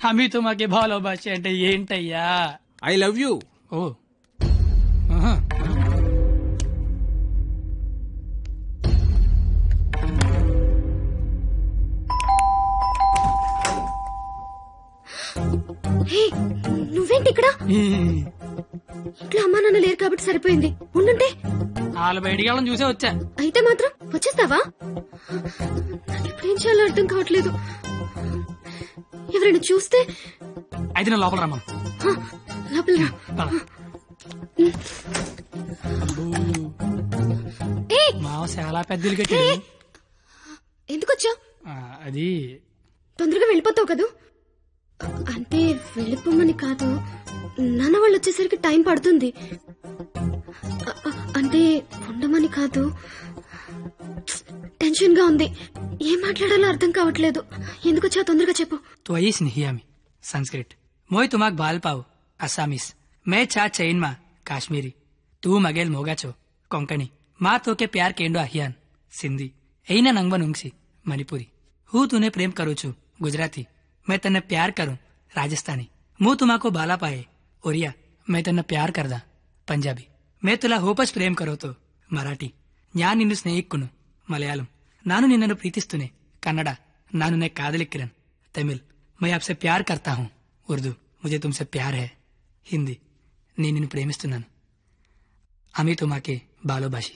హమీ తుమాకి భాలోబాషి అంటే ఏంటయ్యా? I love you. ఓ నువ్వేంటి ఇక్కడ? ఇంట్లో అమ్మా నాన్న లేరు కాబట్టి సరిపోయింది. ఉండుంటే వాళ్ళు బయటికి వెళ్ళడం చూసే వచ్చా. అయితే మాత్రం వచ్చేస్తావా? నాకు ఇప్పుడు ఏం చేయాలో అర్థం కావట్లేదు. ఎవరైనా చూస్తే? అయితే నేను లోపల రమ్మను. లోపల రా. మావ చాలా పెద్దలు కట్టాడు. ఎందుకు వచ్చావు? అది తొందరగా వెళ్ళిపోతావు కదా. అంటే వెళ్ళిపోమని కాదు, నాన్న వాళ్ళు వచ్చేసరికి టైం పడుతుంది. అంటే ఉండమని కాదు, టెన్షన్ గా ఉంది. ఏం మాట్లాడాలో అర్థం కావట్లేదు. ఎందుకు వచ్చావు? తొందరగా చెప్పు. तो आई स्नेहियामी संस्कृत मोय तुमाक बाल पाव असामीस मैं छा चैन मा काश्मीरी तू मगेल मोगाचो कोंकणी माँ तो के प्यार केंडो अहियान सिंधी ऐना नंगवन उंगसी मणिपुरी हूँ तूने प्रेम करू छू गुजराती मैं तन्ने प्यार करूं राजस्थानी मुँह तुमाको बाला पाए ओरिया मैं तन्ने प्यार करदा पंजाबी मैं तुला होपच प्रेम करो तो मराठी न्या निन्नु स्नेहिक्कुनु मलयालम नानु निन्ननु प्रीतिस्तुने कन्नड नानु ने कादलिक्किरन तमिल मैं आपसे प्यार करता हूँ उर्दू मुझे तुमसे प्यार है हिंदी నేను నిన్ను ప్రేమిస్తున్నాను అమీ తుమాకి బాలోబాషి.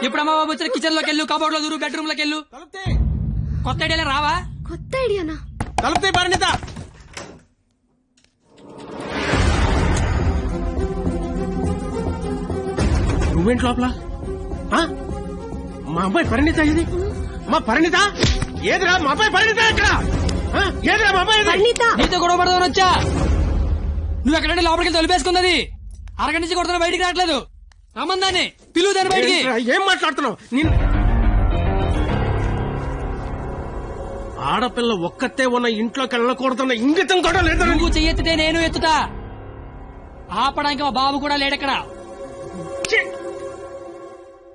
ఇప్పుడు అమ్మ బాబు వచ్చిన కిచెన్ లోకి వెళ్ళు, కబోర్డ్ లో దూరు, బెడ్రూమ్ లోకి వెళ్ళు. కొత్త ఐడియా రావా? కొత్త ఐడియానా? తలుపుతే పరిణిత. నువ్వేంటి లోపల? మా అమ్మాయి పరిణిత ఇది? మా పరిణిత ఏదిరా? మా అమ్మాయి పరిణిత ఎక్కడ? ఏదిరా మా అమ్మాయి? నీతో గొడవ పడదామని వచ్చా. నువ్వు ఎక్కడంటే లోపలికి తొలిపేసుకున్నది. అరగంట నుంచి కొడుతున్నా, బయటికి రావట్లేదు. రమ్మందాన్ని పిలువు దాన్ని బయటికి. ఏం మాట్లాడుతున్నావు? ఆడపిల్ల ఒక్కతే ఉన్న ఇంట్లోకి వెళ్ళకూడదన్న ఇంగితం కూడా లేదు. నువ్వు చెయ్యెత్తితే నేను ఎత్తుతా. ఆపడానికి మా బాబు కూడా లేడెక్కడ.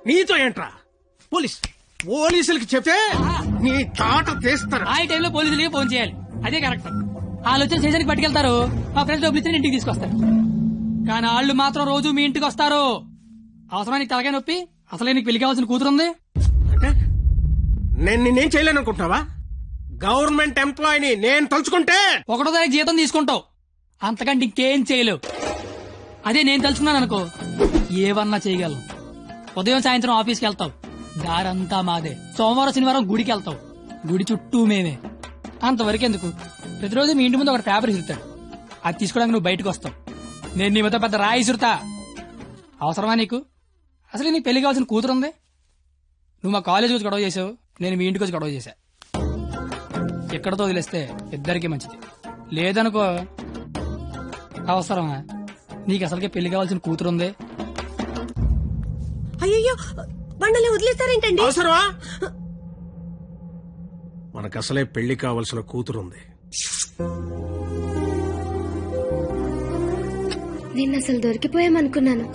నీతో ఏంట్రా? పోలీసులకి చెప్తే నీ తాట తీస్తారు. ఆ టైంలో పోలీసులకి ఫోన్ చేయాలి, అదే కరెక్ట్. వాళ్ళు వచ్చి స్టేషన్కి పట్టుకెళ్తారు, మా ఫ్రెండ్స్ డబ్బులు ఇచ్చి ఇంటికి తీసుకొస్తారు. కానీ వాళ్ళు మాత్రం రోజు మీ ఇంటికి వస్తారు. అవసరమా నీకు తలకాయ నొప్పి? అసలే నీకు పెళ్లి కావాల్సిన కూతురుంది. అంటే నేను నిన్నేం చేయలేను అనుకుంటున్నావా? గవర్నమెంట్ ఎంప్లాయీని నేను తలుచుకుంటే 1వ తారీఖు జీతం తీసుకుంటావు, అంతకంటే ఇంకేం చేయలేవు. అదే నేను తలుచుకున్నాను అనుకో, ఏవన్నా చేయగలను. ఉదయం సాయంత్రం ఆఫీస్కి వెళ్తావు, దారంతా మాదే. సోమవారం శనివారం గుడికి వెళ్తావు, గుడి చుట్టూ మేమే. అంతవరకు ఎందుకు, ప్రతిరోజు మీ ఇంటి ముందు ఒక పేపర్ ఇస్తాడు, అది తీసుకోవడానికి నువ్వు బయటకు వస్తావు. నేను నీ మీద పెద్ద రాయి ఇసురుతా. అవసరమా నీకు? అసలు నీకు పెళ్లి కావాల్సిన కూతురుంది. నువ్వు మా కాలేజ్ వచ్చి గొడవ చేసావు, నేను మీ ఇంటికి వచ్చి గొడవ చేశా. ఎక్కడతో వదిలేస్తే ఇద్దరికి మంచిది. లేదనుకో, అవసరమా? నీకు అసలుకే పెళ్లి కావాల్సిన కూతురుంది. అయ్యో, బండలే వదిలేస్తారేంటండి? అవసరమా? మనకు అసలే పెళ్లి కావాల్సిన కూతురుంది. నిన్న అసలు దొరికిపోయామనుకున్నాను.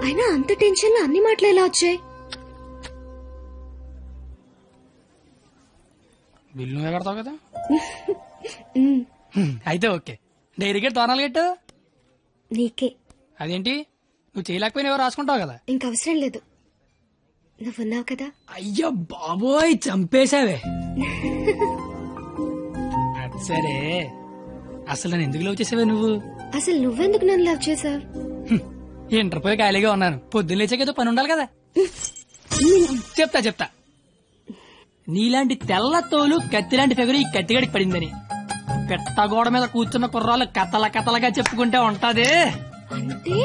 అయినా అంత టెన్షన్ లో అన్ని మాటలు ఎలా వచ్చాయి? బిల్లు నువ్వే కడతావు కదా. అయితే ఓకే. డైరీ గేట్ తోరణాలు గట్టు నీకే. అదేంటి, నువ్వు చేయలేకపోయినా ఎవరు రాసుకుంటావు కదా. ఇంకవసరం లేదు, నువ్వున్నావు కదా. అయ్యో బాబోయ్, చంపేశావే. సరే, అసలు నన్ను ఎందుకు లవ్ చేసావే నువ్వు? అసలు నువ్వెందుకు నన్ను లవ్ చేసావు? ఇంటర్ పోయి ఖాళీగా ఉన్నాను, పొద్దున్న లేచాకేదో పని ఉండాలి కదా. చెప్తా. నీలాంటి తెల్ల తోలు కత్తిలాంటి ఫిగర్ ఈ కత్తిగడికి పడిందని పెట్టగోడ మీద కూర్చున్న కుర్రాలు కథలగా చెప్పుకుంటే ఉంటది. అంటే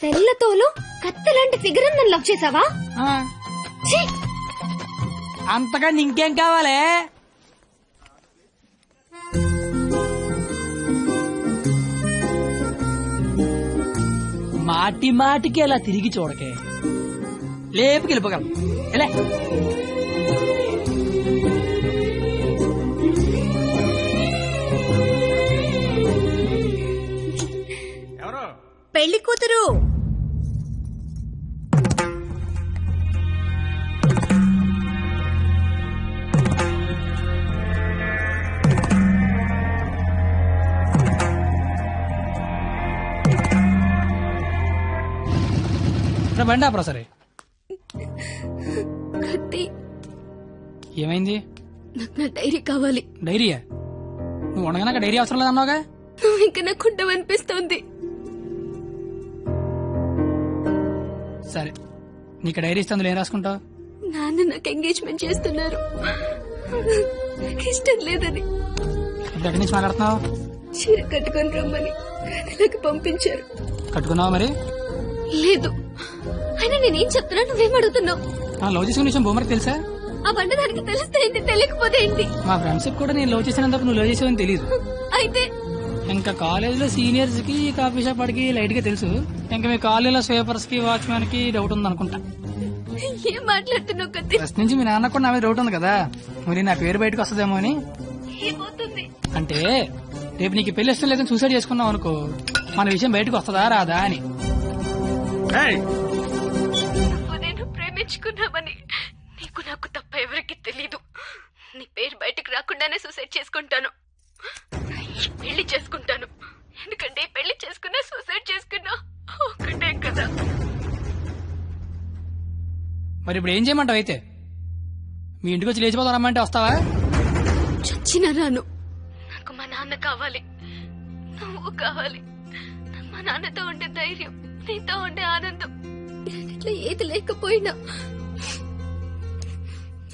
తెల్ల తోలు కత్తిలాంటి ఫిగర్ నన్ను లవ్ చేసావా? అంతగా ఇంకేం కావాలే? మాటికి అలా తిరిగి చూడకే, లేపుకి వెళ్ళిపోగలం. బండి ఆపరా సరే. కత్తి, ఏమైంది? నాకు నా డైరీ కావాలి. డైరీయా? నువ్వు ఉండగా నాకు డైరీ అవసరం లేదన్నావుగా. నువ్వు ఇంకా నాకు ఉండవనిపిస్తోంది. సరే, నీకు డైరీ ఇస్తే అందులో ఏం రాసుకుంటావు? నాన్న నాకు ఎంగేజ్మెంట్ చేస్తున్నారు, నాకు ఇష్టం లేదని. ఎక్కడి నుంచి మాట్లాడుతున్నావు? చీర కట్టుకొని రమ్మని గదిలోకి పంపించారు. కట్టుకున్నావా మరి? లేదు. అయినా నేనేం చెప్తున్నా, నువ్వేం అడుగుతున్నావు? లవ్ చేసుకున్న విషయం బొమ్మకి తెలుసా? ఆ బండ దానికి తెలిస్తే ఏంటి, తెలియకపోతే ఏంటి? మా ఫ్రెండ్షిప్ కూడా నేను లవ్ చేసినందుకు నువ్వు లవ్ చేసావని తెలియదు. అయితే ఇంకా కాలేజీలో సీనియర్స్ కి కాఫీ షాప్ వాడికి లైట్ గా తెలుసు. ఇంకా మీ కాలేజీలో స్వీపర్స్ కి వాచ్మెన్ కి డౌట్ ఉంది అనుకుంటా. ఏం మాట్లాడుతున్నావు కత్తి? ఫస్ట్ నుంచి మీ నాన్న కూడా నా మీద డౌట్ ఉంది కదా, మరి నా పేరు బయటకు వస్తుందేమో అని. ఏమవుతుంది అంటే రేపు నీకు పెళ్లి ఇష్టం లేదని సూసైడ్ చేసుకున్నావు అనుకో, మన విషయం బయటకు వస్తుందా రాదా అని. నువ్వు నేను ప్రేమించుకున్నామని నీకు నాకు తప్ప ఎవరికి తెలీదు. నీ పేరు బయటకు రాకుండానే సూసైడ్ చేసుకుంటాను, పెళ్లి చేసుకుంటాను. ఎందుకంటే పెళ్లి చేసుకున్నా సూసైడ్ చేసుకున్నా ఒకటే కదా. మరి ఇప్పుడు ఏం చేయమంటావు? అయితే మీ ఇంటికి వచ్చి లేచిపోతానమ్మంటే వస్తావా? చచ్చినా రాను. నాకు మా నాన్న కావాలి, నువ్వు కావాలి. నాకు మా నాన్నతో ఉండే ధైర్యం, నీతో ఉండే ఆనందం, ఇట్లా ఏది లేకపోయినా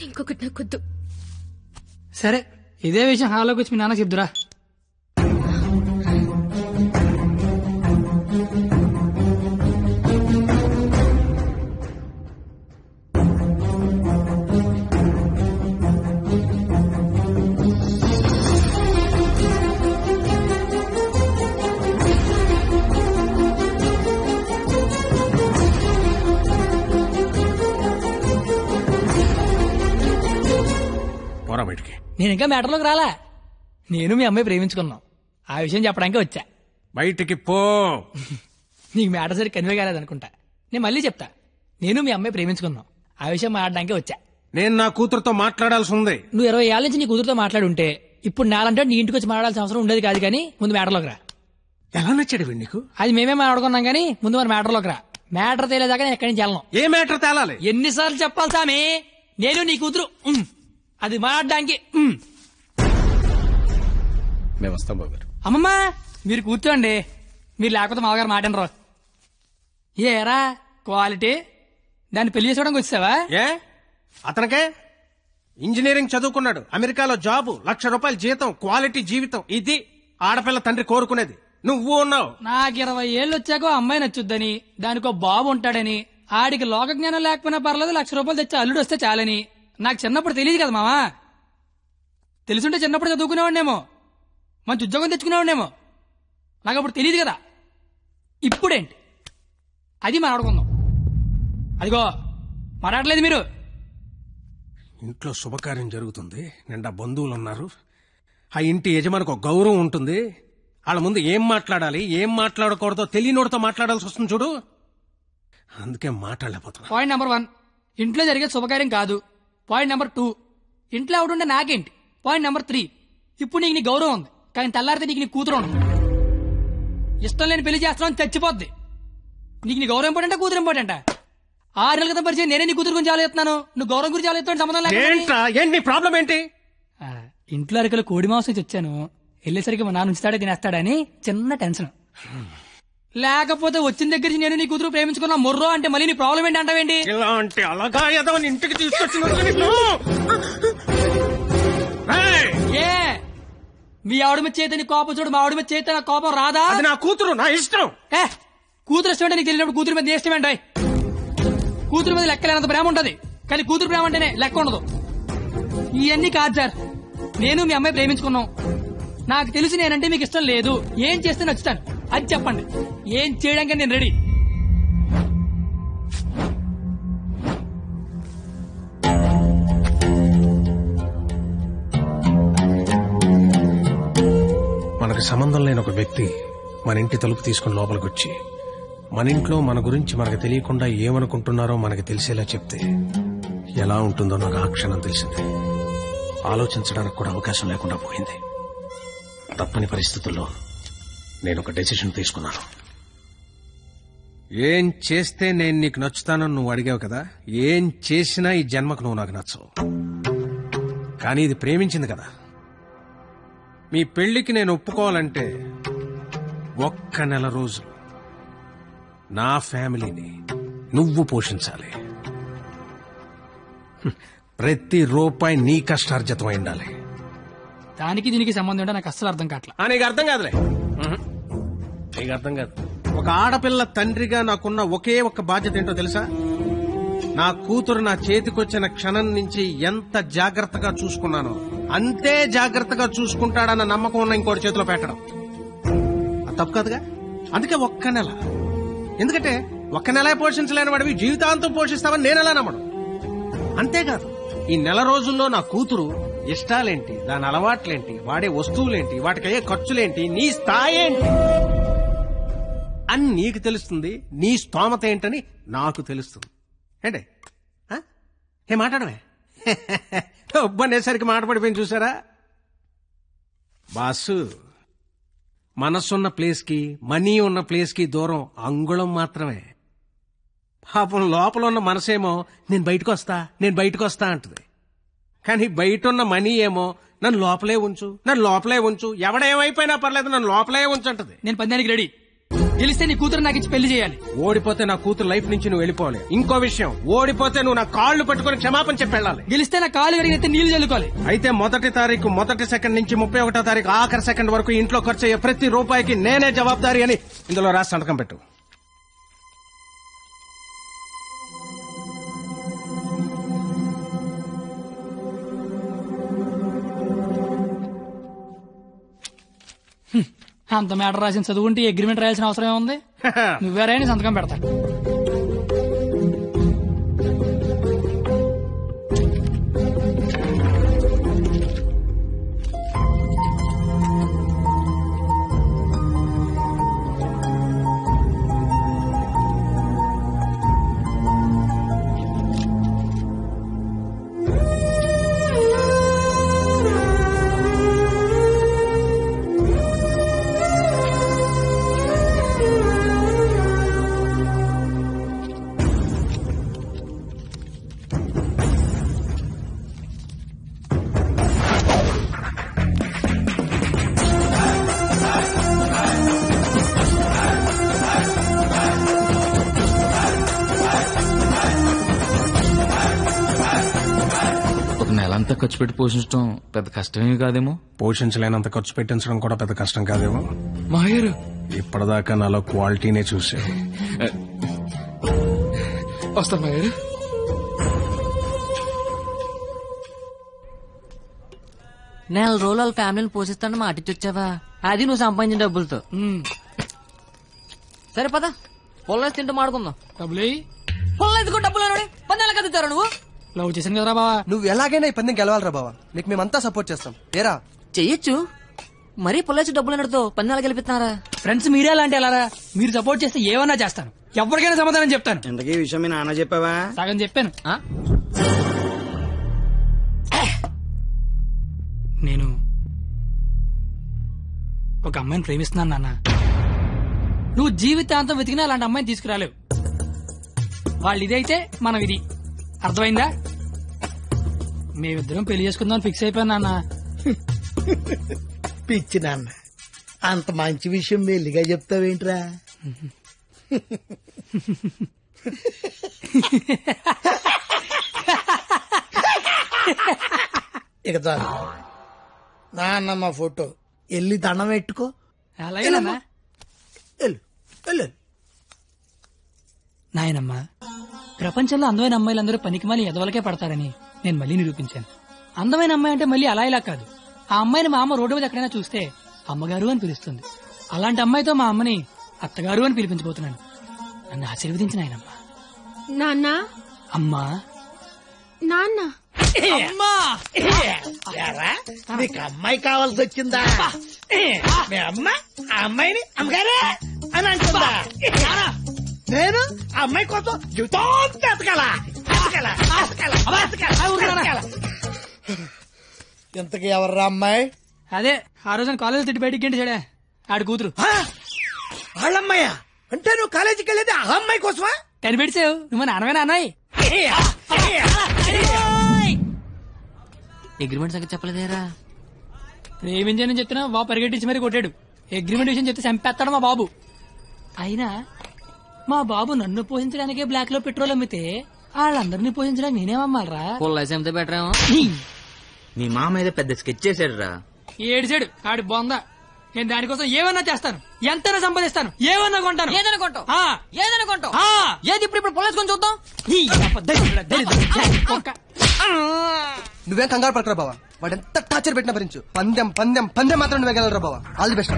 ఇంకొకటి నాకొద్దు. సరే, ఇదే విషయం హాల్లోకి వచ్చి మీ నాన్న చెప్దురా. నేను ఇంకా మ్యాటర్లోకి రాలా. నేను మీ అమ్మాయి ప్రేమించుకున్నాం, ఆ విషయం చెప్పడానికి వచ్చా. బయటికి పో. నీకు మ్యాటర్ సరి కన్వే కాలేదనుకుంటా. నేను మళ్ళీ చెప్తా, నేను మీ అమ్మాయి ప్రేమించుకున్నాం, ఆ విషయం మాట్లాడడానికి వచ్చా. నేను నా కూతురుతో మాట్లాడాల్సి ఉంది. నువ్వు 20 ఏళ్ల నుంచి నీ కూతురుతో మాట్లాడుంటే ఇప్పుడు నాలంటే నీ ఇంటికి వచ్చి మాట్లాడాల్సిన అవసరం ఉండేది కాదు. కానీ ముందు మ్యాటర్లోకి రా. ఎలా నచ్చాడు నీకు? అది మేమే మాట్లాడుకున్నాం, కానీ ముందు మన మ్యాటర్లోకి రా. మ్యాటర్ తేలేదాకా నేను ఎక్కడి నుంచి వెళ్ళను. ఏ మ్యాటర్ తేలాలి? ఎన్నిసార్లు చెప్పాలి సామి? నేను నీ కూతురు అది మాట్లాడడానికి. మేము వస్తాం బాబు. అమ్మమ్మ మీరు కూర్చోండి, మీరు లేకపోతే మామగారు మాటనరు. ఏరా క్వాలిటీ, దాన్ని పెళ్లి చేసుకోవడానికి వచ్చావా? ఏ అతనికే ఇంజనీరింగ్ చదువుకున్నాడు, అమెరికాలో జాబు, ₹1,00,000 జీతం, క్వాలిటీ జీవితం. ఇది ఆడపిల్ల తండ్రి కోరుకునేది. నువ్వు ఉన్నావు. నాకు 20 ఏళ్ళు వచ్చాక అమ్మాయి నచ్చుద్దని, దానికో బాబు ఉంటాడని, ఆడికి లోక జ్ఞానం లేకపోయినా పర్లేదు ₹1,00,000 తెచ్చి అల్లుడు వస్తే చాలని. నాకు చిన్నప్పుడు తెలియదు కదా మావా. తెలుసుంటే చిన్నప్పుడు చదువుకునేవాడినేమో, మంచి ఉద్యోగం తెచ్చుకునేవాడినేమో. నాకు అప్పుడు తెలియదు కదా. ఇప్పుడేంటి అది మాట్లాడుకుందాం. అదిగో మాట్లాడలేదు మీరు. ఇంట్లో శుభకార్యం జరుగుతుంది, నిండా బంధువులు ఉన్నారు. ఆ ఇంటి యజమానికి ఒక గౌరవం ఉంటుంది. వాళ్ళ ముందు ఏం మాట్లాడాలి ఏం మాట్లాడకూడదో తెలియనోడితో మాట్లాడాల్సి వస్తుంది చూడు. అందుకే మాట్లాడలేకపోతున్నా. పాయింట్ నెంబర్ 1, ఇంట్లో జరిగే శుభకార్యం కాదు. పాయింట్ నెంబర్ 2, ఇంట్లో ఎవడుంటే నాకేంటి. పాయింట్ నెంబర్ 3, ఇప్పుడు నీకు నీ గౌరవం ఉంది, కానీ తెల్లారితే నీకు నీ కూతురు ఉండదు. ఇష్టం లేని పెళ్లి చేస్తున్నావు చచ్చిపోద్ది. నీకు నీ గౌరవం ఇంపార్టెంటా కూతురు ఇంపార్టెంటా? 6 నెలల క్రితం పరిచయం నేనే నీ కూతురు గురించి ఆలోచిస్తున్నాను, నువ్వు గౌరవం గురించి ఆలోచిస్తాను. సంబంధం లేదు. ప్రాబ్లం ఏంటి? ఇంట్లో అరకలు కోడి మాంసం తెచ్చాను, వెళ్ళేసరికి మా నాన్న ఉంచుతాడే తినేస్తాడని చిన్న టెన్షన్. లేకపోతే వచ్చిన దగ్గర నుంచి నేను నీ కూతురు ప్రేమించుకున్నా మొర్రో అంటే మళ్ళీ నీ ప్రాబ్లం ఏంటి అంటావేంటి? ఇలాంటి అలాగా ఏదో ఇంటికి తీసుకొచ్చిన ఏ మీ ఆవిడ మీద చేత నీ కోపం చూడు, మా ఆవిడ మీద చేత నా కోపం రాదా? అది నా కూతురు, నా ఇష్టం. కూతురు ఇష్టం అంటే నీకు తెలియనప్పుడు కూతురు మీద ఇష్టం ఏంటాయి? కూతురు మీద లెక్కలేనంత ప్రేమ ఉంటది, కానీ కూతురు ప్రేమ అంటేనే లెక్క ఉండదు. ఇవన్నీ కాదు సార్, నేను మీ అమ్మాయి ప్రేమించుకున్నాం. నాకు తెలిసి నేనంటే మీకు ఇష్టం లేదు, ఏం చేస్తే నచ్చుతాను అది చెప్పండి. ఏం చేయడానికి నేను రెడీ. మనకి సంబంధం లేని ఒక వ్యక్తి మన ఇంటి తలుపు తీసుకుని లోపలికి వచ్చి మన ఇంట్లో మన గురించి మనకు తెలియకుండా ఏమనుకుంటున్నారో మనకి తెలిసేలా చెప్తే ఎలా ఉంటుందో నాకు ఆ క్షణం తెలిసింది. ఆలోచించడానికి కూడా అవకాశం లేకుండా పోయింది. తప్పని పరిస్థితుల్లో నేను ఒక డెసిషన్ తీసుకున్నాను. ఏం చేస్తే నేను నీకు నచ్చుతానని నువ్వు అడిగావు కదా. ఏం చేసినా ఈ జన్మకు నువ్వు నాకు నచ్చవు. కానీ ఇది ప్రేమించింది కదా. మీ పెళ్లికి నేను ఒప్పుకోవాలంటే ఒక్క నెల రోజులు నా ఫ్యామిలీని నువ్వు పోషించాలి. ప్రతి రూపాయి నీ కష్టార్జితం అయి ఉండాలి. దానికి దీనికి సంబంధం ఏంటో నాకు అస్సలు అర్థం కావట్లా. నీకు అర్థం కాదులే. నీకు అర్థం కాదు. ఒక ఆడపిల్ల తండ్రిగా నాకున్న ఒకే ఒక్క బాధ్యత ఏంటో తెలుసా? నా కూతురు నా చేతికొచ్చిన క్షణం నుంచి ఎంత జాగ్రత్తగా చూసుకున్నానో అంతే జాగ్రత్తగా చూసుకుంటాడన్న నమ్మకం ఉన్న ఇంకోటి చేతిలో పెట్టడం అది తప్పు కాదుగా. అందుకే ఒక్క నెల. ఎందుకంటే ఒక్క నెల పోషించలేని వాడివి జీవితాంతం పోషిస్తావని నేనెలా నమ్మడం. అంతేకాదు, ఈ నెల రోజుల్లో నా కూతురు ఇష్టాలేంటి, దాని అలవాట్లేంటి, వాడే వస్తువులేంటి, వాటికయ్యే ఖర్చులేంటి, నీ స్థాయి ఏంటి అని నీకు తెలుస్తుంది. నీ స్తోమత ఏంటని నాకు తెలుస్తుంది. ఏంటే ఏ మాట్లాడమే ఒబ్బనేసరికి మాట పడిపోయింది చూసారా? బాసు, మనసున్న ప్లేస్ కి మనీ ఉన్న ప్లేస్ కి దూరం అంగుళం మాత్రమే. పాపం లోపల ఉన్న మనసేమో నేను బయటకు వస్తా అంటుంది. కానీ బయట ఉన్న మనీ ఏమో నన్ను లోపలే ఉంచు, ఎవడేమైపోయినా పర్లేదు నన్ను లోపలే ఉంచంటది. నేను పందానికి రెడీ. గెలిస్తే నీ కూతురు నాకు ఇచ్చి పెళ్లి చేయాలి. ఓడిపోతే నా కూతురు లైఫ్ నుంచి నువ్వు వెళ్ళిపోవాలి. ఇంకో విషయం, ఓడిపోతే నువ్వు నా కాళ్ళు పట్టుకుని క్షమాపణ చెప్పి వెళ్ళాలి. గెలిస్తే నా కాళ్ళు కడిగితే నీళ్లు చల్లుకోవాలి. అయితే మొదటి సెకండ్ నుంచి 31వ తారీఖు ఆఖరి సెకండ్ వరకు ఇంట్లో ఖర్చు అయ్యే ప్రతి రూపాయికి నేనే జవాబుదారి అని ఇందులో రాసి సంతకం పెట్టు. అంత మ్యాటర్ రాసిన చదువుకుంటే అగ్రిమెంట్ రాయాల్సిన అవసరం ఏముంది? నువ్వేరే సంతకం పెడతా. నెలంతా ఖర్చు పెట్టి పోషించడం పెద్ద కష్టమే కాదేమో. పోషించలేనంత ఖర్చు పెట్టించడం కూడా పెద్ద కష్టం కాదేమో. మాయరు ఇప్పటిదాకా నాలో క్వాలిటీనే చూసే. వస్తా మాయరు. నెల రోజులు వాళ్ళ ఫ్యామిలీని పోషిస్తాను మాటిచ్చొచ్చావా? అది నువ్వు సంపాదించిన డబ్బులతో. సరే పద, పొలం తింటూ మాడుకుందాం. డబ్బులు పొలం ఎందుకు డబ్బులు పన్నెల కదుతారు నువ్వు. లవ్ చేశాను కదరా బావా. నువ్వు ఎలాగైనా ఈ పందెం గెలవాలరా బావా. నీకు మేమంతా సపోర్ట్ చేస్తాం. ఏరా చెయ్యొచ్చు, మరీ పొల్లేసి డబ్బులు అన్నతో పన్నెలు గెలిపిస్తున్నారా? ఫ్రెండ్స్ మీరే అలాంటి అలారా. మీరు సపోర్ట్ చేస్తే ఏమన్నా చేస్తాను, ఎవరికైనా సమాధానం చెప్తాను. ఇంతకీ విషయం మీ నాన్న చెప్పావా? సగం చెప్పాను. నేను ఒక అమ్మాయిని ప్రేమిస్తున్నాను నాన్న. నువ్వు జీవితాంతం వెతికినా అలాంటి అమ్మాయిని తీసుకురాలేవు. వాళ్ళు ఇదైతే మనం ఇది. అర్థమైందా? మేమిద్దరం పెళ్లి చేసుకుందాం ఫిక్స్ అయిపోయాను నాన్న. పిచ్చి నాన్న, అంత మంచి విషయం మెల్లిగా చెప్తావేంట్రా? ఇక చాలు నాన్న, మా ఫోటో వెళ్ళి దండం పెట్టుకో. అలాగే నాన్న. నాయనమ్మా, ప్రపంచంలో అందమైన అమ్మాయిలందరూ పనికిమాలి ఎదవలకే పడతారని నేను మళ్ళీ నిరూపించాను. అందమైన అమ్మాయి అంటే మళ్ళీ అలా ఇలా కాదు. ఆ అమ్మాయిని మా అమ్మ రోడ్డు మీద ఎక్కడైనా చూస్తే అమ్మగారు అని పిలుస్తుంది. అలాంటి అమ్మాయితో మా అమ్మని అత్తగారు అని పిలిపించబోతున్నాను. నన్ను ఆశీర్వదించిన ఆయనమ్మా. నాన్న, అమ్మా, నాన్న, అమ్మా, నీకు అమ్మాయి కావాల్సి వచ్చిందా? మీ అమ్మ ఆ అమ్మాయిని అమ్మగారే అని అంటుందా? నేను ఆ అమ్మాయి కోసం జీవితం ఎతకాల. ఇంతకీ ఎవర్రా అమ్మాయి? అదే ఆ రోజున కాలేజ్ తిట్టి బయటికి గంట చెడే ఆడి కూతురు. వాళ్ళమ్మాయా? అంటే నువ్వు కాలేజీకి వెళ్ళేది ఆ అమ్మాయి కోసమా? కనిపెడిసావు నువ్వు నాన్నమే నాన్నయ్య. అగ్రిమెంట్ సంగతి చెప్పలేదేరా? ప్రేమించానని చెప్తున్నా బాబు పరిగెట్టించి మరీ కొట్టాడు. అగ్రిమెంట్ విషయం చెప్తే చంపేస్తాడు మా బాబు. అయినా మా బాబు నన్ను పోషించడానికే బ్లాక్ లో పెట్రోల్ అమ్మితే వాళ్ళందరినీ పోషించడానికి నేనేమమ్మాలరా? పొల్లైస్ అమ్మితే బెటర్ ఏమో. మీ మామ ఏదో పెద్ద స్కెచ్ చేశాడు రా. ఏడిచాడు ఆడి బొంద. నేను దానికోసం ఏమన్నా చేస్తాను, ఎంతైనా సంపాదిస్తాను, ఏమన్నా కొంటాను. ఏదైనా కొంటావు, ఏదైనా కొంటావు. ఏది ఇప్పుడు పొల్లేసుకొని చూద్దాం. నువ్వేం కంగారు పడకరా బావా, వాడు ఎంత టార్చర్ పెట్టినా భరించు. పందెం పందెం పందెం మాత్రం నువ్వే గెలవరా బావా. All the best.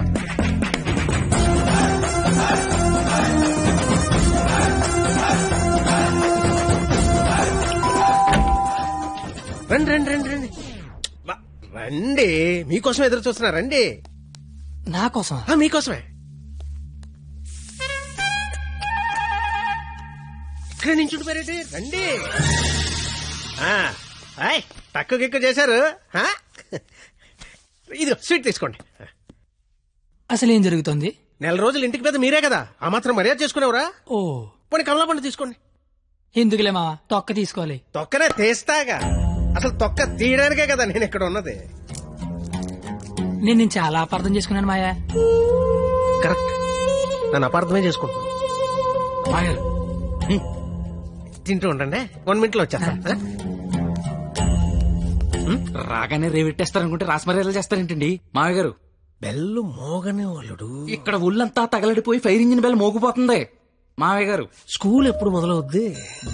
రండి రండి రండి రండి రండి, మీకోసం ఎదురు చూస్తున్నా. రండి. నా కోసం? మీకోసమే. ఇక్కడ నుంచి ఉండిపోయారండి. రండి. తక్కువ గిక్కు చేశారు. ఇది స్వీట్ తీసుకోండి. అసలు ఏం జరుగుతుంది? నెల రోజులు ఇంటికి పెద్ద మీరే కదా, ఆ మాత్రం మర్యాద చేసుకునేవరా? ఓ పోనీ కమలా పండు తీసుకోండి. ఎందుకులే మావా, తొక్క తీసుకోవాలి. తొక్కనే తీస్తాగా, అసలు తొక్క తీయడానికే కదా నేను ఇక్కడ ఉన్నది. నేను చాలా అపార్థం చేసుకున్నాను మాయా. కరెక్ట్, నన్ను అపార్థమే చేసుకుంటున్నాను. మాయా తింటూ ఉండండి, 1 minute లో వచ్చేస్తా. రాగానే రేవెట్టేస్తారనుకుంటే రాసమర్యాదలు చేస్తారేంటండి మావయ్య గారు? బెల్లు మోగనే వాళ్ళుడు. ఇక్కడ ఒళ్ళంతా తగలడిపోయి ఫైర్ ఇంజిన్ బెల్ మోగిపోతుంది. మావయ్య గారు, స్కూల్ ఎప్పుడు మొదలవుద్ది?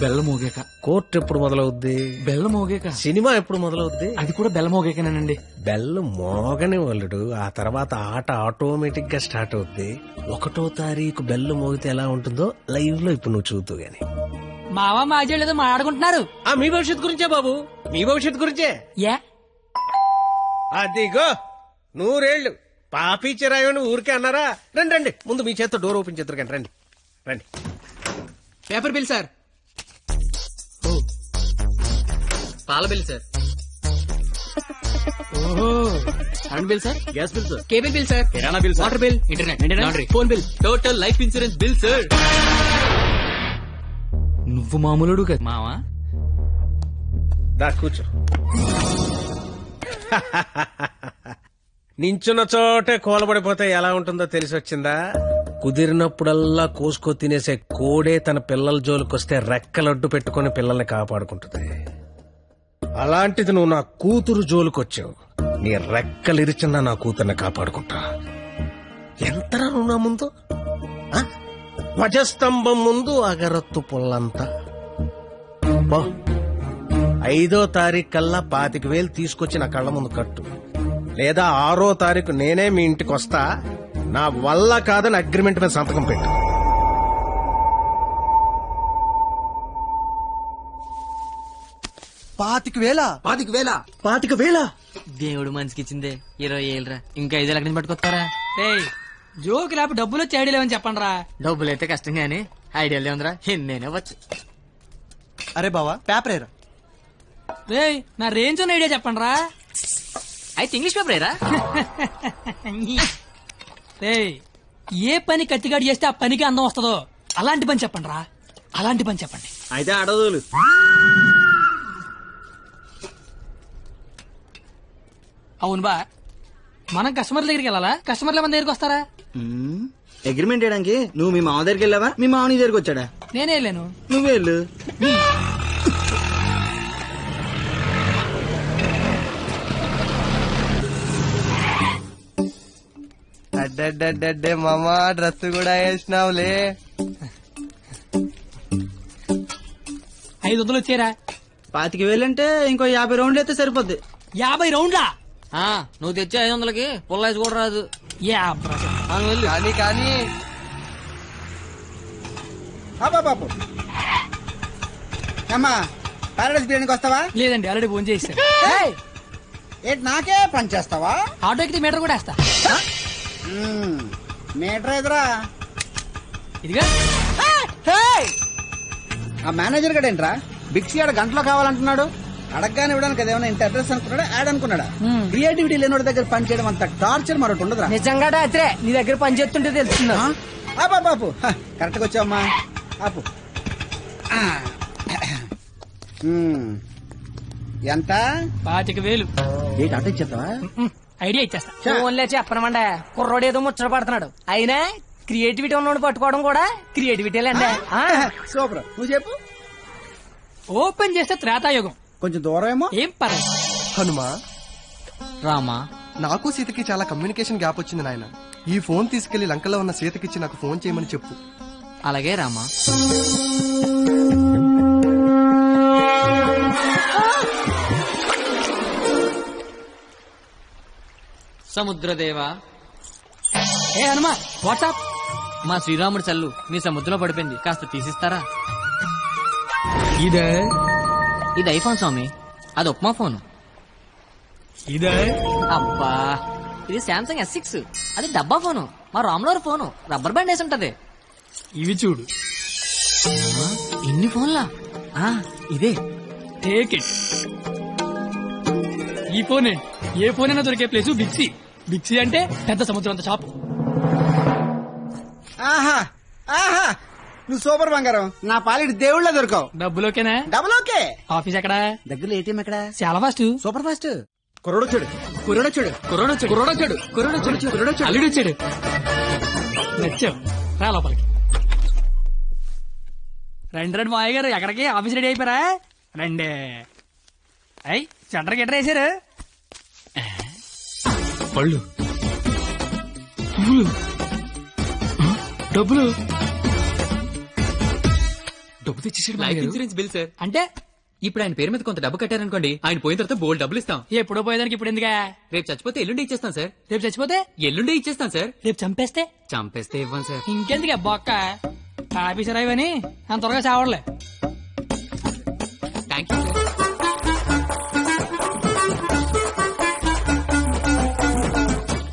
బెల్ల మోగాక. కోర్టు ఎప్పుడు మొదలవుద్ది? బెల్ల మోగాక. సినిమా ఎప్పుడు మొదలవుద్ది? అది కూడా బెల్ల మోగాకనేనండి. బెల్లు మోగని వాళ్ళుడు, ఆ తర్వాత ఆట ఆటోమేటిక్ గా స్టార్ట్ అవుద్ది. 1వ తారీఖు బెల్లు మోగితే ఎలా ఉంటుందో లైవ్ లో ఇప్పుడు నువ్వు చూద్దు గాని. మావా మాజీ ఏదో మాట్లాడుకుంటున్నారు. మీ భవిష్యత్తు గురించే బాబు, మీ భవిష్యత్తు గురించే. అదిగో 100 ఏళ్ళు పాపిచ్చిరాయని ఊరికే అన్నారా? రండి రండి, ముందు మీ చేత్తో డోర్ ఓపెన్ చేద్దరు కానీ. రండి రండి. Paper bill sir. పాల bill sir. Current bill sir. Gas bill sir. Cable bill sir. కిరాణా bill, water bill, internet, laundry, phone bill, total life insurance bill sir. నువ్వు మామూలుడు కదా మావా. దా కూర్చో. నించున్న చోటే కూలబడిపోతే ఎలా ఉంటుందో తెలిసి వచ్చిందా? కుదిరినప్పుడల్లా కోసుకో తినేసే కోడే తన పిల్లల జోలికొస్తే రెక్కలడ్డు పెట్టుకుని పిల్లల్ని కాపాడుకుంటుంది. అలాంటిది నువ్వు నా కూతురు జోలికొచ్చావు, నీ రెక్కలిరిచినా నా కూతుర్ని కాపాడుకుంటా. ఎంతరా నువ్వు నా ముందు? ధ్వజస్తంభం ముందు అగరత్తు పుల్లంతా. 5వ తారీఖు కల్లా 25,000 తీసుకొచ్చి నా కళ్ళ ముందు కట్టు, లేదా 6వ తారీఖు నేనే మీ ఇంటికి వస్తా. నా వల్ల కాదని అగ్రిమెంట్ మీద సంతకం పెట్టు. పాతిక వేల దేవుడు మనిషికి ఇచ్చిందే 20 ఏళ్ళరా, ఇంకా 5 లక్షలు పట్టుకొస్తారా? జోకి లేకపోతే డబ్బులు వచ్చి ఐడియా లేవని చెప్పండి రా. డబ్బులు అయితే కష్టం గానీ ఐడియాలు ఏముందిరా, నేనే వచ్చు. అరే బావా పేపర్ ఏరా. రేయ్ నా రేంజ్ ఉన్న ఐడియా చెప్పండి రా. అయితే ఇంగ్లీష్ పేపర్ ఏరా. రేయ్ ఏ పని కత్తిగాడు చేస్తే ఆ పనికి అందం వస్తుందో అలాంటి పని చెప్పండి రా, అలాంటి పని చెప్పండి. అయితే అడదులు. అవును బా, మనం కస్టమర్ల దగ్గరికి వెళ్ళాలా, కస్టమర్ల మన దగ్గరికి వస్తారా? అగ్రిమెంట్ చేయడానికి నువ్వు మీ మామ దగ్గరికి వెళ్ళావా, మీ మామ నీ దగ్గరికి వచ్చాడా? నేనే వెళ్ళాను. నువ్వే వెళ్ళు. అడ్డే మామా డ్రెస్ కూడా వేసినావులే. 500 వచ్చారా? 25,000 అంటే ఇంకో 50 రౌండ్లు అయితే సరిపోద్ది. 50 రౌండ్లా? నువ్వు తెచ్చే 500కి పుల్లైస్ కూడా రాదు. కానీ కానీ బాబు అమ్మా పారాడైస్ బిర్యానీకి వస్తావా? లేదండి, ఆల్రెడీ ఫోన్ చేశారు. ఏంటి నాకే పని చేస్తావా? ఆటో ఎక్కితే మీటర్ కూడా వేస్తా. మీటర్ ఎదురా ఇదిగా. ఆ మేనేజర్ గడేంట్రా బిక్సీ ఆడ గంటలో కావాలంటున్నాడు. అడగగానే ఇవ్వడానికి అదేమన్నా ఇంత అడ్రస్ అనుకున్నాడా, యాడ్ అనుకున్నాడా? క్రియేటివిటీ లేనివాడి దగ్గర పని చేయడం అంత టార్చర్ మరొకటి ఉండదురా. నిజంగా నీ దగ్గర పని చేస్తుంటే తెలుస్తున్నా. ఆపు కరెక్ట్ గా వచ్చావమ్మా. ఆపు. ఎంత? 25,000. ఏంటి అటు ఇచ్చేస్తావా? ఐడియా ఇచ్చేస్తా. ఫోన్లే చెప్పనమండే కుర్రోడు ఏదో ముచ్చట పడుతున్నాడు. అయినా క్రియేటివిటీ ఉన్నోడు పట్టుకోవడం కూడా క్రియేటివిటీలేండి. సూపర్. నువ్వు చెప్పు. ఓపెన్ చేస్తే త్రేతాయుగం. కొంచెం దూరం ఏమో. ఏం పర్లేదు. హనుమా, రామా, నాకు సీతకి చాలా కమ్యూనికేషన్ గ్యాప్ వచ్చింది నాయన. ఈ ఫోన్ తీసుకెళ్లి లంకలో ఉన్న సీతకిచ్చి నాకు ఫోన్ చేయమని చెప్పు. అలాగే రామా. సముద్రదేవా. ఏ హనుమా, వాట్సాప్. మా శ్రీరాముడి చల్లు మీ సముద్రంలో పడిపోయింది, కాస్త తీసిస్తారా? ఇదే ఇది ఐఫోన్ స్వామి, అది ఉప్మా ఫోన్. ఇదే అబ్బా, ఇది శాంసంగ్ S6, అది డబ్బా ఫోను. మా రాములవారి ఫోను రబ్బర్ బ్యాండ్ వేసి ఉంటది. ఇవి చూడు. ఇన్ని ఫోన్లా? ఇదే. Take it. ఈ ఫోన్ ఏంటి? ఏ ఫోన్ అయినా దొరికే ప్లేస్ బిక్సీ. బిక్సీ అంటే పెద్ద సముద్రం అంత షాప్. ఆహా ఆహా, నువ్వు సూపర్ బంగారం. నా పాలిటి దేవుళ్ళ దొరకవు. డబ్బులోకేనా? Double okay. ఆఫీస్ ఎక్కడా? దగ్గరలో ఏటీఎం ఎక్కడ? చాలా ఫాస్ట్. Super fast. కుర్రోడొచ్చాడు. అల్లుడు వచ్చాడు. నచ్చావు, రా లోపలికి. రండి మావయ్య గారు, ఎక్కడికి? ఆఫీస్ రెడీ అయిపోయారా? రండి. అయ్యి సెంటర్ గిట్టర్ వేసారు. పళ్ళు, పువ్వులు, డబ్బులు. డబ్బు తెచ్చేసాడు. Life insurance bill sir. అంటే ఇప్పుడు ఆయన పేరు మీద కొంత డబ్బు కట్టారనుకోండి, ఆయన పోయిన తర్వాత బోల్డ్ డబ్బులు ఇస్తాం. ఎప్పుడో పోయేదానికి ఇప్పుడు ఎందుకా? రేపు చచ్చిపోతే ఎల్లుండి ఇచ్చేస్తాం సార్. రేపు చచ్చిపోతే ఎల్లుండి ఇచ్చేస్తాం సార్. రేపు చంపేస్తే చంపేస్తే ఇవ్వం సార్. ఇంకెందుకే బొక్క? ఆఫీసర్ అయ్యని అంత త్వరగా చావడలే. Thank you sir.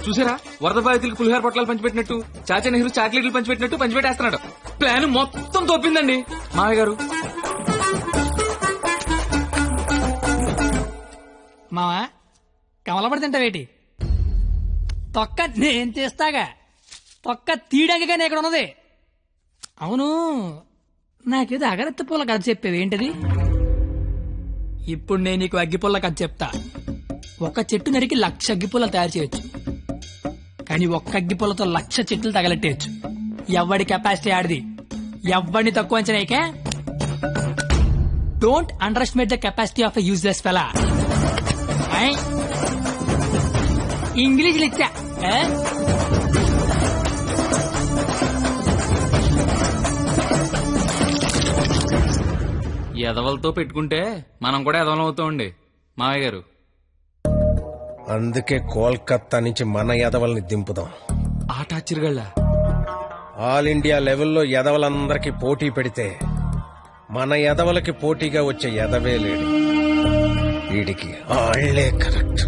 చూసారా, వరద బాధితులకు పులిహార పొట్లాలు పంచిపెట్టినట్టు చాచా నెహ్రూ చాక్లెట్లు పంచిపెట్టినట్టు పంచిపెట్టేస్తున్నాడు. ప్లాన్ మొత్తం తోపిందండి మావయ్య గారు. మావా, కమలపడి తింటావేటి? తొక్క నేను తీస్తాగా. తొక్క తీయడానికి కానీ ఇక్కడ ఉన్నది. అవును, నాకేదో అగరత్తి పుల్ల కథ చెప్పేవి ఏంటది? ఇప్పుడు నేను నీకు అగ్గిపుల్ల కథ చెప్తా. ఒక చెట్టు నరికి 1,00,000 అగ్గిపుల్లలు తయారు చేయొచ్చు, కానీ ఒక్క అగ్గిపుల్లతో 1,00,000 చెట్లు తగలెట్టేయచ్చు. ఎవడి కెపాసిటీ ఆడిది. ఎవడిని తక్కువ అంచనాయికే. Don't underestimate the capacity of a useless fellow. English ఇచ్చా. ఎదవలతో పెట్టుకుంటే మనం కూడా ఎదవలం అవుతామండి మావయ్య గారు. అందుకే కోల్కత్తా నుంచి మన ఎదవల్ని దింపుదాం. ఆట చిరగళ్ళ ఆల్ ఇండియా లెవెల్లో ఎదవలందరికీ పోటీ పెడితే మన ఎదవలకి పోటీగా వచ్చే ఎదవే లేడు. వీడికి ఆళ్లే కరెక్ట్.